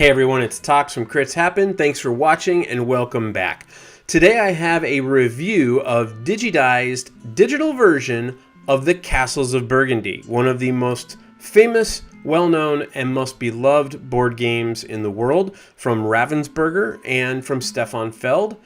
Hey everyone, it's Tox from Crits Happen. Thanks for watching and welcome back. Today I have a review of Digidiced digital version of the Castles of Burgundy, one of the most famous, well-known, and most beloved board games in the world from Ravensburger and from Stefan Feld.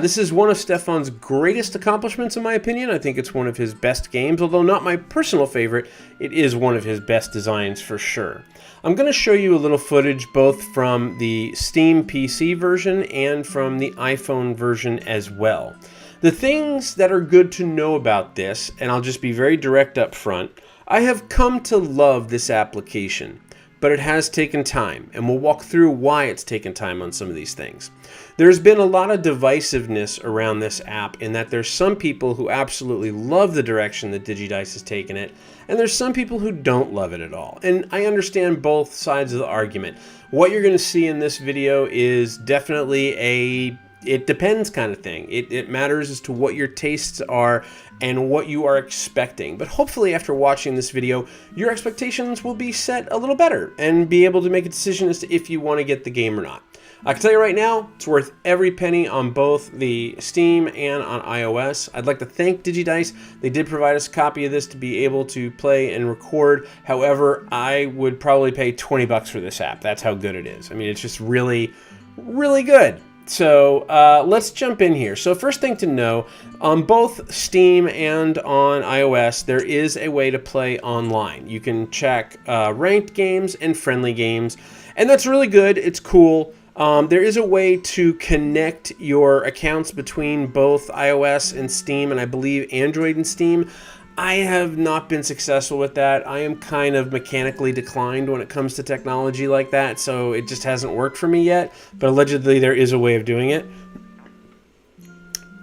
This is one of Stefan's greatest accomplishments, in my opinion. I think it's one of his best games, although not my personal favorite. It is one of his best designs for sure. I'm going to show you a little footage both from the Steam PC version and from the iPhone version as well. The things that are good to know about this, and I'll just be very direct up front, I have come to love this application, but it has taken time, and we'll walk through why it's taken time on some of these things. There's been a lot of divisiveness around this app in that there's some people who absolutely love the direction that Digidiced has taken it, and there's some people who don't love it at all. And I understand both sides of the argument. What you're going to see in this video is definitely a it depends kind of thing. It matters as to what your tastes are and what you are expecting. But hopefully after watching this video, your expectations will be set a little better and be able to make a decision as to if you want to get the game or not. I can tell you right now, it's worth every penny on both the Steam and on iOS. I'd like to thank Digidiced. They did provide us a copy of this to be able to play and record. However, I would probably pay 20 bucks for this app. That's how good it is. I mean, it's just really, really good. So let's jump in here. So first thing to know, on both Steam and on iOS, there is a way to play online. You can check ranked games and friendly games, and that's really good. It's cool. There is a way to connect your accounts between both iOS and Steam, and I believe Android and Steam. I have not been successful with that. I am kind of mechanically declined when it comes to technology like that, so it just hasn't worked for me yet, but allegedly there is a way of doing it.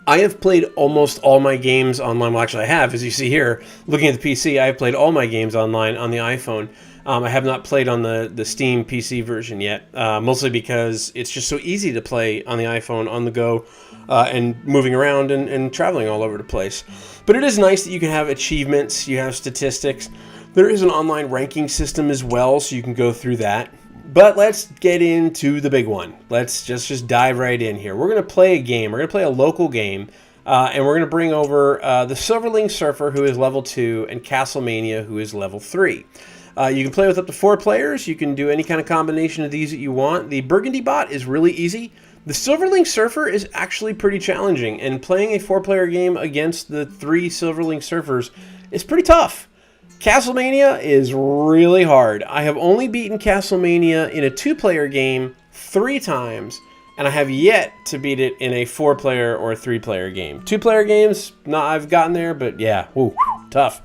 I have played almost all my games online. Well, actually I have, as you see here, looking at the PC, I have played all my games online on the iPhone. I have not played on the Steam PC version yet, mostly because it's just so easy to play on the iPhone on the go and moving around and traveling all over the place. But it is nice that you can have achievements, you have statistics. There is an online ranking system as well, so you can go through that. But let's get into the big one. Let's just dive right in here. We're going to play a game. We're going to play a local game. And we're going to bring over the Silverling Surfer, who is level 2, and Castlemania, who is level 3. You can play with up to 4 players. You can do any kind of combination of these that you want. The Burgundy bot is really easy. The Silverling Surfer is actually pretty challenging, and playing a 4-player game against the 3 Silverling Surfers is pretty tough. Castlemania is really hard. I have only beaten Castlemania in a 2-player game 3 times, and I have yet to beat it in a 4-player or a 3-player game. 2-player games, I've gotten there, but yeah, woo, tough.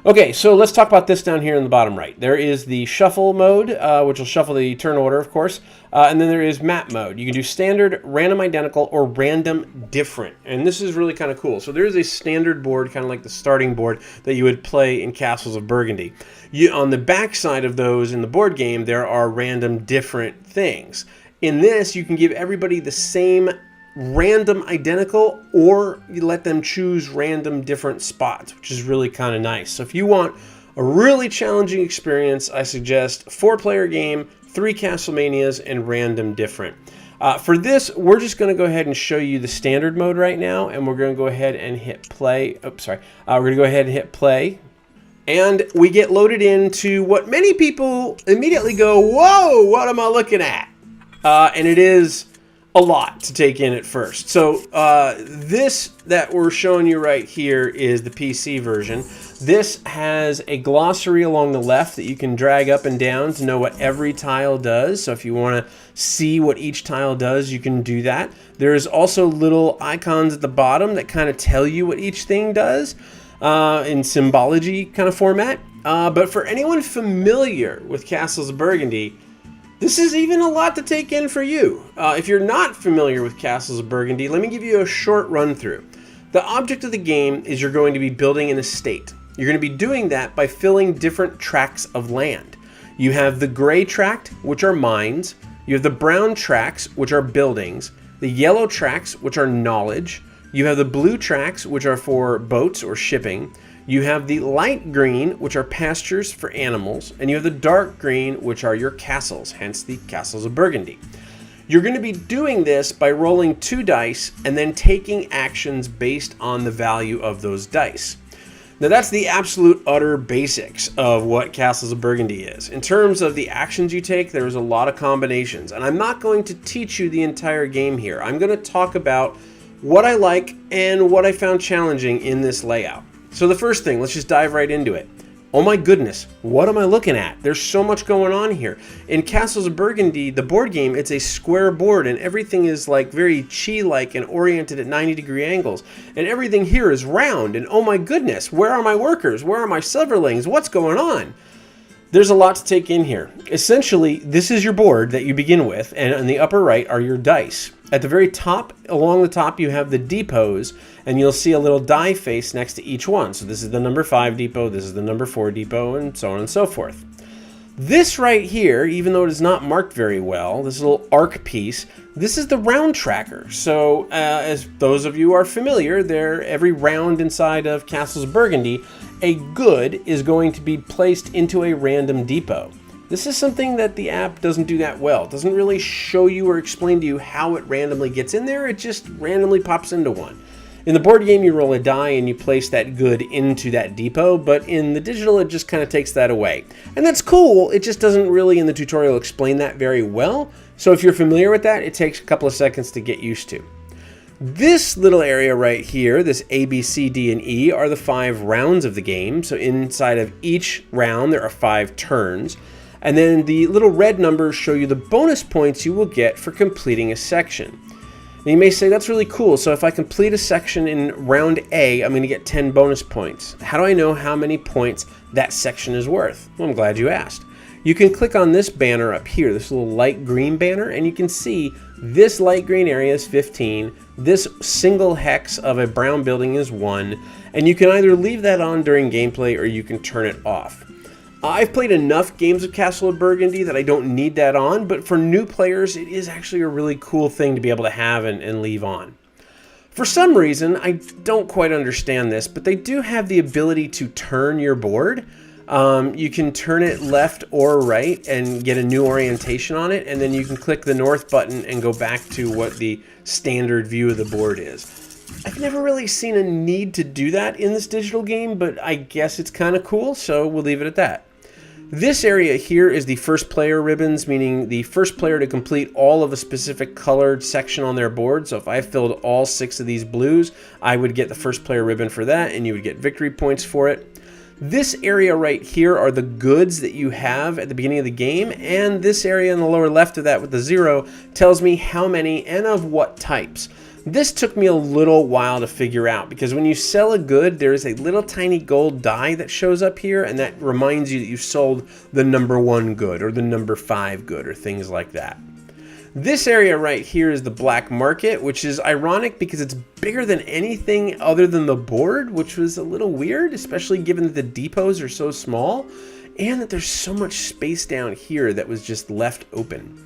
Okay, so let's talk about this down here in the bottom right. There is the shuffle mode, which will shuffle the turn order, of course. And then there is map mode. You can do standard, random identical, or random different. And this is really kind of cool. So there is a standard board, kind of like the starting board that you would play in Castles of Burgundy. On the back side of those in the board game, there are random different things. In this, you can give everybody the same random identical, or you let them choose random different spots, which is really kind of nice. So if you want a really challenging experience, I suggest 4-player game, 3 Castlemanias, and random different. For this, we're just going to go ahead and show you the standard mode right now, and we're going to go ahead and hit play. We're going to go ahead and hit play. And we get loaded into what many people immediately go, whoa, what am I looking at? And it is a lot to take in at first. So this that we're showing you right here is the PC version. This has a glossary along the left that you can drag up and down to know what every tile does. So if you want to see what each tile does, you can do that. There's also little icons at the bottom that kind of tell you what each thing does in symbology kind of format. But for anyone familiar with Castles of Burgundy, this is even a lot to take in for you. If you're not familiar with Castles of Burgundy, let me give you a short run through. The object of the game is you're going to be building an estate. You're going to be doing that by filling different tracts of land. You have the gray tract, which are mines. You have the brown tracts, which are buildings. The yellow tracts, which are knowledge. You have the blue tracts, which are for boats or shipping. You have the light green, which are pastures for animals, and you have the dark green, which are your castles, hence the Castles of Burgundy. You're going to be doing this by rolling 2 dice and then taking actions based on the value of those dice. Now that's the absolute utter basics of what Castles of Burgundy is. In terms of the actions you take, there's a lot of combinations, and I'm not going to teach you the entire game here. I'm going to talk about what I like and what I found challenging in this layout. So the first thing, let's just dive right into it. Oh my goodness, what am I looking at? There's so much going on here. In Castles of Burgundy, the board game, it's a square board and everything is like very chi-like and oriented at 90-degree angles. And everything here is round and oh my goodness, where are my workers? Where are my silverlings? What's going on? There's a lot to take in here. Essentially, this is your board that you begin with, and on the upper right are your dice. At the very top, along the top, you have the depots, and you'll see a little die face next to each one. So this is the number 5 depot, this is the number 4 depot, and so on and so forth. This right here, even though it is not marked very well, this little arc piece, this is the round tracker. So as those of you are familiar, every round inside of Castles of Burgundy, a good is going to be placed into a random depot. This is something that the app doesn't do that well. It doesn't really show you or explain to you how it randomly gets in there. It just randomly pops into one. In the board game, you roll a die and you place that good into that depot, but in the digital, it just kind of takes that away. And that's cool, it just doesn't really in the tutorial explain that very well. So if you're familiar with that, it takes a couple of seconds to get used to. This little area right here, this A, B, C, D, and E, are the 5 rounds of the game. So inside of each round, there are 5 turns. And then the little red numbers show you the bonus points you will get for completing a section. And you may say, that's really cool. So if I complete a section in round A, I'm going to get 10 bonus points. How do I know how many points that section is worth? Well, I'm glad you asked. You can click on this banner up here, this little light green banner, and you can see this light green area is 15, this single hex of a brown building is 1, and you can either leave that on during gameplay or you can turn it off. I've played enough games of Castle of Burgundy that I don't need that on, but for new players, it is actually a really cool thing to be able to have and leave on. For some reason, I don't quite understand this, but they do have the ability to turn your board. You can turn it left or right and get a new orientation on it, and then you can click the north button and go back to what the standard view of the board is. I've never really seen a need to do that in this digital game, but I guess it's kind of cool, so we'll leave it at that. This area here is the first player ribbons, meaning the first player to complete all of a specific colored section on their board. So if I filled all 6 of these blues, I would get the first player ribbon for that, and you would get victory points for it. This area right here are the goods that you have at the beginning of the game, and this area in the lower left of that with the 0 tells me how many and of what types. This took me a little while to figure out because when you sell a good, there is a little tiny gold die that shows up here, and that reminds you that you sold the number 1 good or the number 5 good or things like that. This area right here is the black market, which is ironic because it's bigger than anything other than the board, which was a little weird, especially given that the depots are so small and that there's so much space down here that was just left open.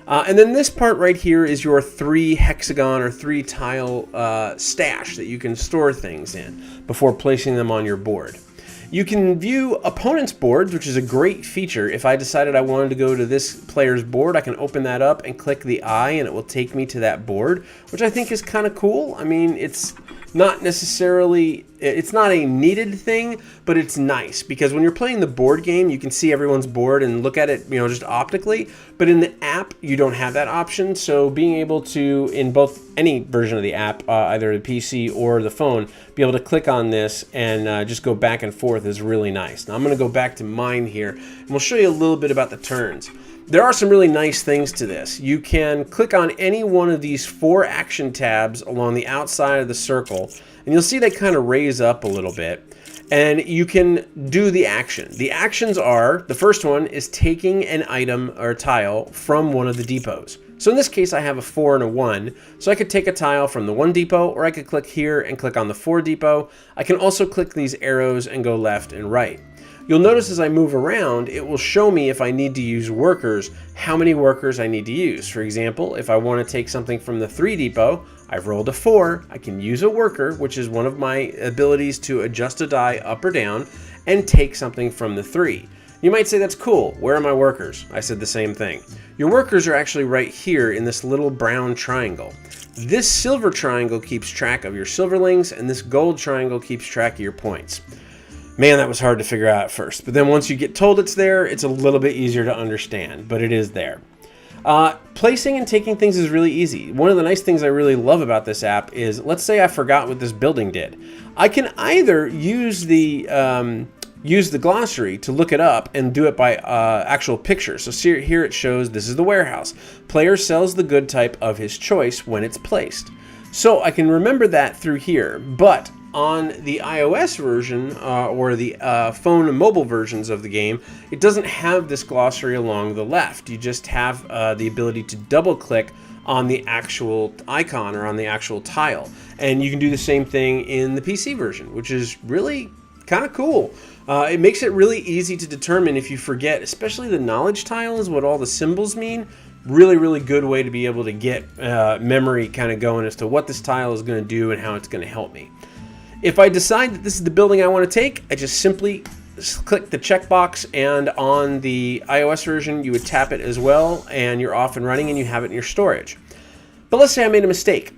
And then this part right here is your 3 hexagon or 3 tile stash that you can store things in before placing them on your board. You can view opponents' boards, which is a great feature. If I decided I wanted to go to this player's board, I can open that up and click the eye and it will take me to that board, which I think is kind of cool. I mean, it's not necessarily, it's not a needed thing, but it's nice because when you're playing the board game, you can see everyone's board and look at it, just optically. But in the app, you don't have that option. So being able to, in both any version of the app, either the PC or the phone, be able to click on this and just go back and forth is really nice. Now I'm going to go back to mine here, and we'll show you a little bit about the turns. There are some really nice things to this. You can click on any one of these 4 action tabs along the outside of the circle, and you'll see they kind of raise up a little bit, and you can do the action. The actions are, the first one is taking an item or a tile from one of the depots. So in this case, I have a 4 and a 1, so I could take a tile from the 1 depot, or I could click here and click on the 4 depot. I can also click these arrows and go left and right. You'll notice as I move around, it will show me if I need to use workers, how many workers I need to use. For example, if I want to take something from the 3 depot, I've rolled a 4. I can use a worker, which is one of my abilities to adjust a die up or down, and take something from the 3. You might say, that's cool. Where are my workers? I said the same thing. Your workers are actually right here in this little brown triangle. This silver triangle keeps track of your silverlings, and this gold triangle keeps track of your points. Man, that was hard to figure out at first. But then once you get told it's there, it's a little bit easier to understand, but it is there. Placing and taking things is really easy. One of the nice things I really love about this app is, let's say I forgot what this building did. I can either use the glossary to look it up and do it by actual pictures. So here it shows this is the warehouse. Player sells the good type of his choice when it's placed. So I can remember that through here, but on the iOS version or the phone and mobile versions of the game, it doesn't have this glossary along the left. You just have the ability to double click on the actual icon or on the actual tile. And you can do the same thing in the PC version, which is really kind of cool. It makes it really easy to determine if you forget, especially the knowledge tile is what all the symbols mean. Really, really good way to be able to get memory kind of going as to what this tile is going to do and how it's going to help me. If I decide that this is the building I want to take, I just simply click the checkbox, and on the iOS version, you would tap it as well, and you're off and running, and you have it in your storage. But let's say I made a mistake.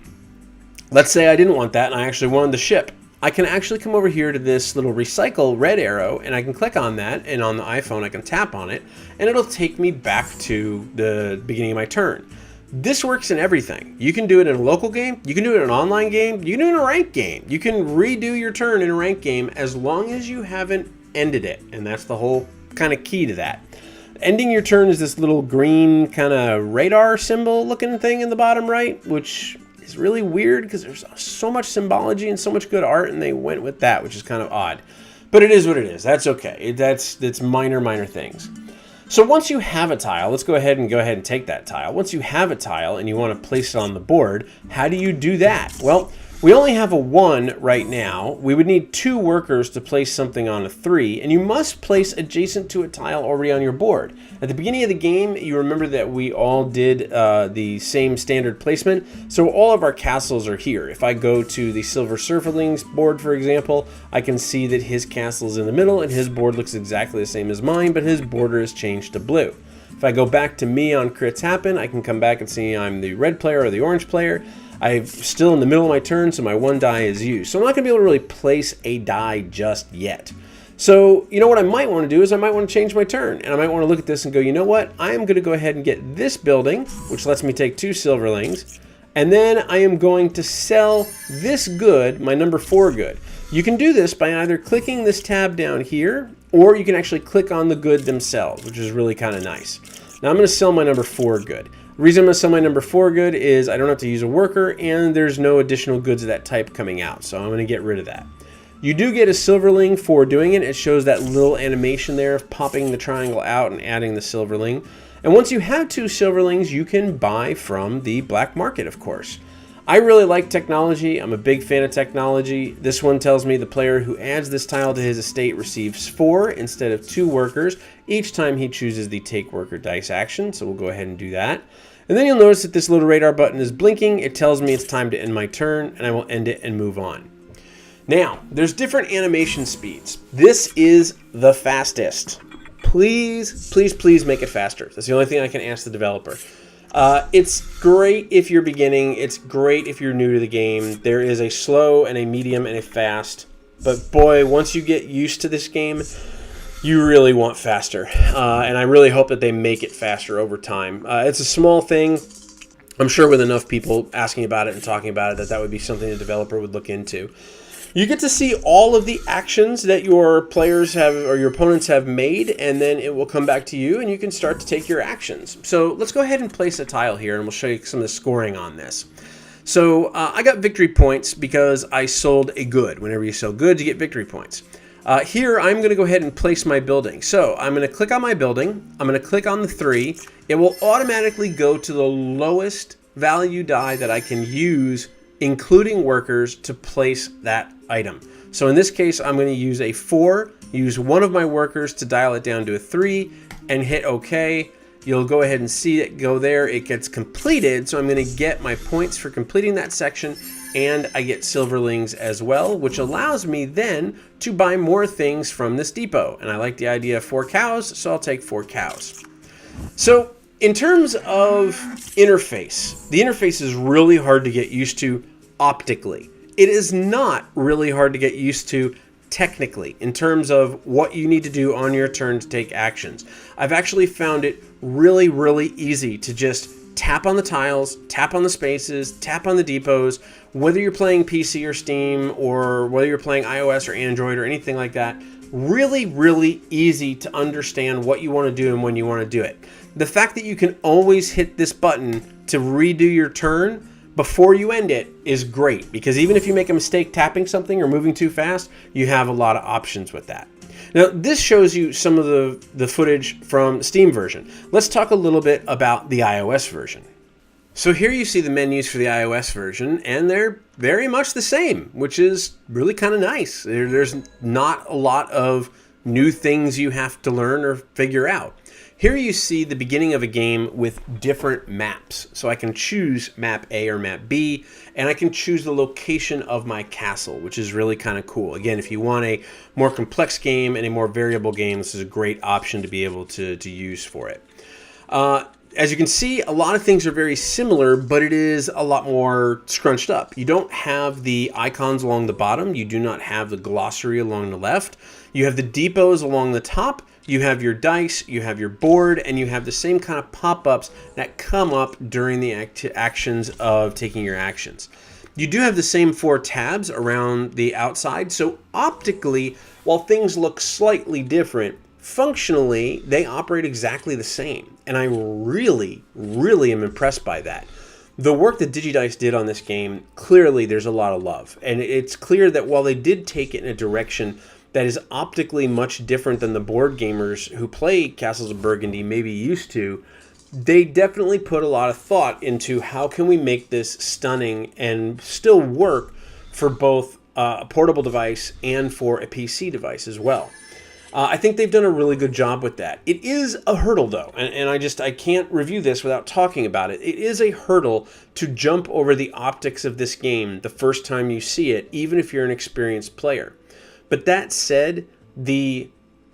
Let's say I didn't want that, and I actually wanted the ship. I can actually come over here to this little recycle red arrow, and I can click on that, and on the iPhone I can tap on it, and it'll take me back to the beginning of my turn. This works in everything. You can do it in a local game, you can do it in an online game, you can do it in a ranked game. You can redo your turn in a ranked game as long as you haven't ended it, and that's the whole kind of key to that. Ending your turn is this little green kind of radar symbol looking thing in the bottom right, which is really weird because there's so much symbology and so much good art, and they went with that, which is kind of odd. But it is what it is. That's okay. That's minor things. So once you have a tile, let's go ahead and take that tile. Once you have a tile and you want to place it on the board, how do you do that? Well, we only have a 1 right now. We would need 2 workers to place something on a 3, and you must place adjacent to a tile already on your board. At the beginning of the game, you remember that we all did the same standard placement, so all of our castles are here. If I go to the Silver Surferling's board, for example, I can see that his castle is in the middle, and his board looks exactly the same as mine, but his border is changed to blue. If I go back to me on Crits Happen, I can come back and see I'm the red player or the orange player. I'm still in the middle of my turn, so my 1 die is used. So I'm not going to be able to really place a die just yet. So, you know what I might want to do is I might want to change my turn. And I might want to look at this and go, you know what? I am going to go ahead and get this building, which lets me take 2 silverlings. And then I am going to sell this good, my number 4 good. You can do this by either clicking this tab down here, or you can actually click on the good themselves, which is really kind of nice. Now I'm going to sell my number 4 good. The reason I'm going to sell my number 4 good is I don't have to use a worker, and there's no additional goods of that type coming out, so I'm going to get rid of that. You do get a silverling for doing it. It shows that little animation there of popping the triangle out and adding the silverling. And once you have 2 silverlings, you can buy from the black market, of course. I really like technology. I'm a big fan of technology. This one tells me the player who adds this tile to his estate receives 4 instead of 2 workers each time he chooses the take worker dice action. So we'll go ahead and do that. And then you'll notice that this little radar button is blinking. It tells me it's time to end my turn, and I will end it and move on. Now, there's different animation speeds. This is the fastest. Please, please, please make it faster. That's the only thing I can ask the developer. It's great if you're beginning. It's great if you're new to the game. There is a slow and a medium and a fast. But boy, once you get used to this game, you really want faster. And I really hope that they make it faster over time. It's a small thing. I'm sure with enough people asking about it and talking about it that would be something the developer would look into. You get to see all of the actions that your players have or your opponents have made, and then it will come back to you and you can start to take your actions. So let's go ahead and place a tile here, and we'll show you some of the scoring on this. So I got victory points because I sold a good. Whenever you sell goods, you get victory points. Here, I'm going to go ahead and place my building. So I'm going to click on my building. I'm going to click on the 3. It will automatically go to the lowest value die that I can use, including workers, to place that item. So in this case, I'm going to use a 4, use one of my workers to dial it down to a 3, and hit OK. you'll go ahead and see it go there. It gets completed, so I'm going to get my points for completing that section, and I get silverlings as well, which allows me then to buy more things from this depot. And I like the idea of 4 cows, so I'll take 4 cows. So in terms of interface, the interface is really hard to get used to optically. It is not really hard to get used to technically in terms of what you need to do on your turn to take actions. I've actually found it really, really easy to just tap on the tiles, tap on the spaces, tap on the depots, whether you're playing PC or Steam or whether you're playing iOS or Android or anything like that. Really, really easy to understand what you want to do and when you want to do it. The fact that you can always hit this button to redo your turn before you end it is great, because even if you make a mistake tapping something or moving too fast, you have a lot of options with that. Now, this shows you some of the footage from the Steam version. Let's talk a little bit about the iOS version. So here you see the menus for the iOS version, and they're very much the same, which is really kind of nice. There's not a lot of new things you have to learn or figure out. Here you see the beginning of a game with different maps. So I can choose map A or map B, and I can choose the location of my castle, which is really kind of cool. Again, if you want a more complex game and a more variable game, this is a great option to be able to use for it. As you can see, a lot of things are very similar, but it is a lot more scrunched up. You don't have the icons along the bottom. You do not have the glossary along the left. You have the depots along the top. You have your dice, you have your board, and you have the same kind of pop-ups that come up during the actions of taking your actions. You do have the same 4 tabs around the outside, so optically, while things look slightly different, functionally, they operate exactly the same. And I really, really am impressed by that. The work that Digidiced did on this game, clearly there's a lot of love. And it's clear that while they did take it in a direction that is optically much different than the board gamers who play Castles of Burgundy may be used to, they definitely put a lot of thought into how can we make this stunning and still work for both a portable device and for a PC device as well. I think they've done a really good job with that. It is a hurdle though, and I can't review this without talking about it. It is a hurdle to jump over the optics of this game the first time you see it, even if you're an experienced player. But that said, the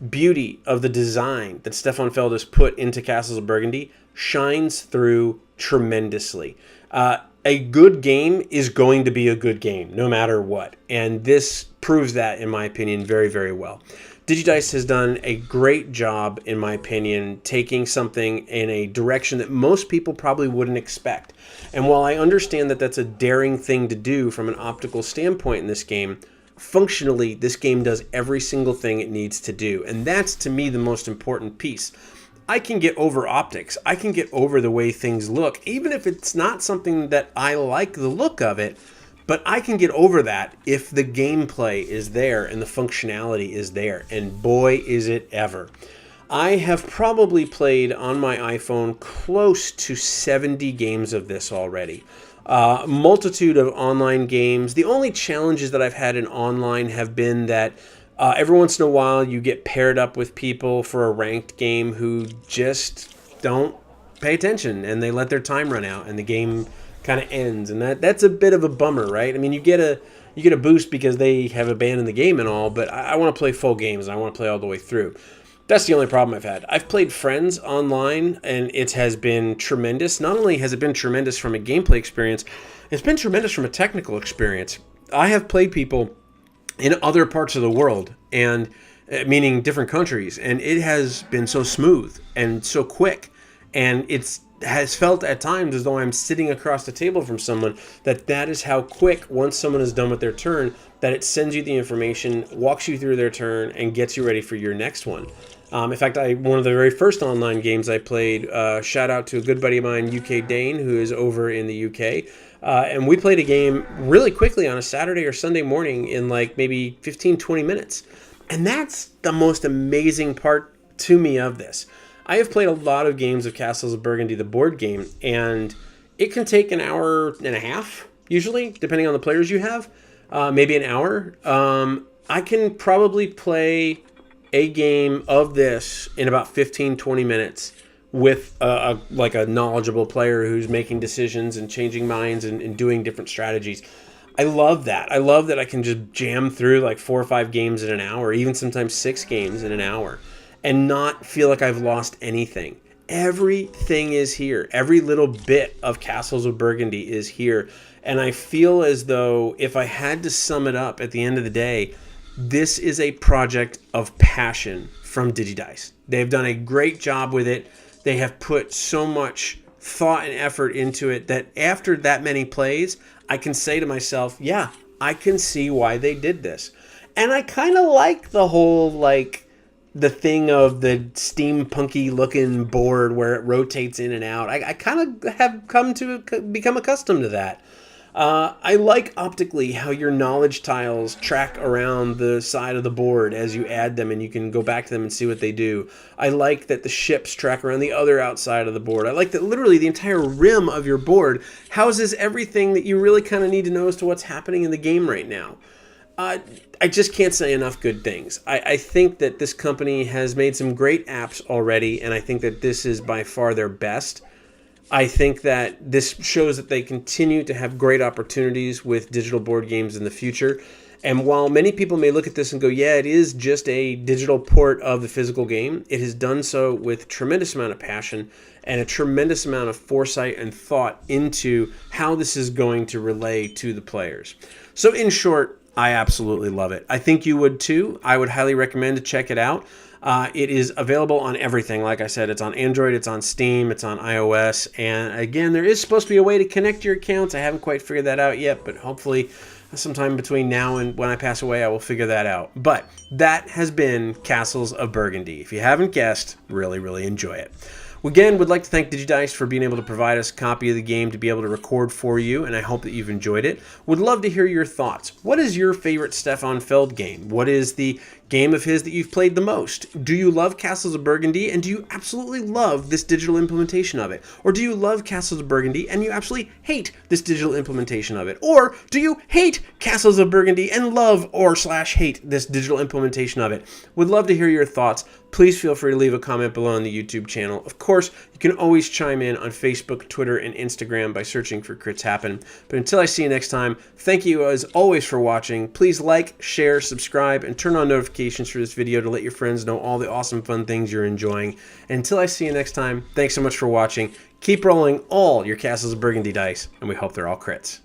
beauty of the design that Stefan Feld has put into Castles of Burgundy shines through tremendously. A good game is going to be a good game, no matter what. And this proves that, in my opinion, very, very well. Digidiced has done a great job, in my opinion, taking something in a direction that most people probably wouldn't expect. And while I understand that that's a daring thing to do from an optical standpoint in this game, functionally, this game does every single thing it needs to do. And that's, to me, the most important piece. I can get over optics. I can get over the way things look, even if it's not something that I like the look of it. But I can get over that if the gameplay is there and the functionality is there. And boy, is it ever. I have probably played on my iPhone close to 70 games of this already. Multitude of online games. The only challenges that I've had in online have been that every once in a while you get paired up with people for a ranked game who just don't pay attention and they let their time run out and the game kind of ends, and that's a bit of a bummer, right? I mean, you get a boost because they have abandoned the game and all, but I want to play full games and I want to play all the way through. That's the only problem I've had. I've played Friends online, and it has been tremendous. Not only has it been tremendous from a gameplay experience, it's been tremendous from a technical experience. I have played people in other parts of the world, and meaning different countries, and it has been so smooth and so quick, and it has felt at times as though I'm sitting across the table from someone, that is how quick, once someone is done with their turn, that it sends you the information, walks you through their turn, and gets you ready for your next one. In fact, one of the very first online games I played, shout out to a good buddy of mine, UK Dane, who is over in the UK, and we played a game really quickly on a Saturday or Sunday morning in like maybe 15, 20 minutes. And that's the most amazing part to me of this. I have played a lot of games of Castles of Burgundy, the board game, and it can take an hour and a half, usually, depending on the players you have, maybe an hour. I can probably play a game of this in about 15, 20 minutes with like a knowledgeable player who's making decisions and changing minds and doing different strategies. I love that. I love that I can just jam through like 4 or 5 games in an hour, even sometimes 6 games in an hour, and not feel like I've lost anything. Everything is here. Every little bit of Castles of Burgundy is here. And I feel as though if I had to sum it up at the end of the day, this is a project of passion from Digidiced. They've done a great job with it. They have put so much thought and effort into it that after that many plays, I can say to myself, yeah, I can see why they did this. And I kind of like the whole, like, the thing of the steampunky looking board where it rotates in and out. I kind of have come to become accustomed to that. I like optically how your knowledge tiles track around the side of the board as you add them, and you can go back to them and see what they do. I like that the ships track around the other outside of the board. I like that literally the entire rim of your board houses everything that you really kind of need to know as to what's happening in the game right now. I just can't say enough good things. I think that this company has made some great apps already, and I think that this is by far their best. I think that this shows that they continue to have great opportunities with digital board games in the future. And while many people may look at this and go, yeah, it is just a digital port of the physical game, it has done so with a tremendous amount of passion and a tremendous amount of foresight and thought into how this is going to relay to the players. So in short, I absolutely love it. I think you would too. I would highly recommend to check it out. It is available on everything. Like I said, it's on Android, it's on Steam, it's on iOS. And again, there is supposed to be a way to connect your accounts. I haven't quite figured that out yet, but hopefully sometime between now and when I pass away, I will figure that out. But that has been Castles of Burgundy. If you haven't guessed, really, really enjoy it. Again, would like to thank Digidiced for being able to provide us a copy of the game to be able to record for you, and I hope that you've enjoyed it. Would love to hear your thoughts. What is your favorite Stefan Feld game? What is the game of his that you've played the most? Do you love Castles of Burgundy, and do you absolutely love this digital implementation of it? Or do you love Castles of Burgundy, and you absolutely hate this digital implementation of it? Or do you hate Castles of Burgundy and love or / hate this digital implementation of it? Would love to hear your thoughts. Please feel free to leave a comment below on the YouTube channel. Of course, you can always chime in on Facebook, Twitter, and Instagram by searching for Crits Happen. But until I see you next time, thank you as always for watching. Please like, share, subscribe, and turn on notifications for this video to let your friends know all the awesome fun things you're enjoying. And until I see you next time, thanks so much for watching. Keep rolling all your Castles of Burgundy dice, and we hope they're all crits.